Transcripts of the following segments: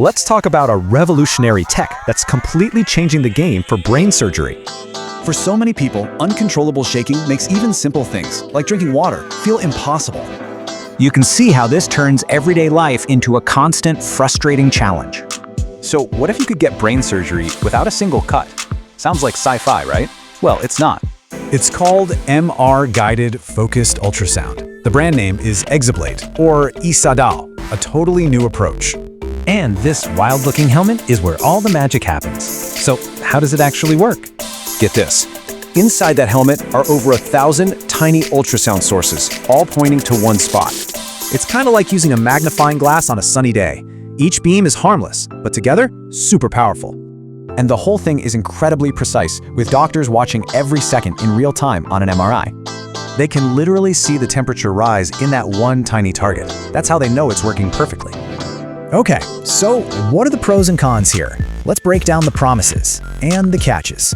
let's talk about a revolutionary tech that's completely changing the game for brain surgery. For so many people, uncontrollable shaking makes even simple things, like drinking water, feel impossible. You can see how this turns everyday life into a constant, frustrating challenge. So what if you could get brain surgery without a single cut? Sounds like sci-fi, right? Well, it's not. It's called MR-guided Focused Ultrasound. The brand name is Exablade, or ISA刀, a totally new approach. And this wild-looking helmet is where all the magic happens. So how does it actually work? Get this. Inside that helmet are over 1,000 tiny ultrasound sources, all pointing to one spot. It's kind of like using a magnifying glass on a sunny day. Each beam is harmless, but together, super powerful. And the whole thing is incredibly precise, with doctors watching every second in real time on an MRI. They can literally see the temperature rise in that one tiny target. That's how they know it's working perfectly. Okay, so what are the pros and cons here? Let's break down the promises and the catches.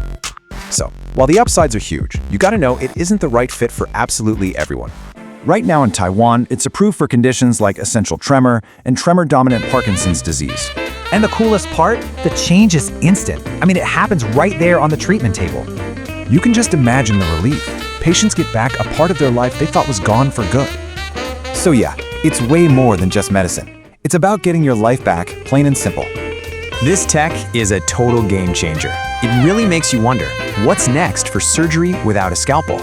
So, while the upsides are huge, you gotta know it isn't the right fit for absolutely everyone. Right now in Taiwan, it's approved for conditions like essential tremor and tremor-dominant Parkinson's disease. And the coolest part? The change is instant. I mean, it happens right there on the treatment table. You can just imagine the relief. Patients get back a part of their life they thought was gone for good. So yeah, it's way more than just medicine. It's about getting your life back, plain and simple. This tech is a total game changer. It really makes you wonder, what's next for surgery without a scalpel?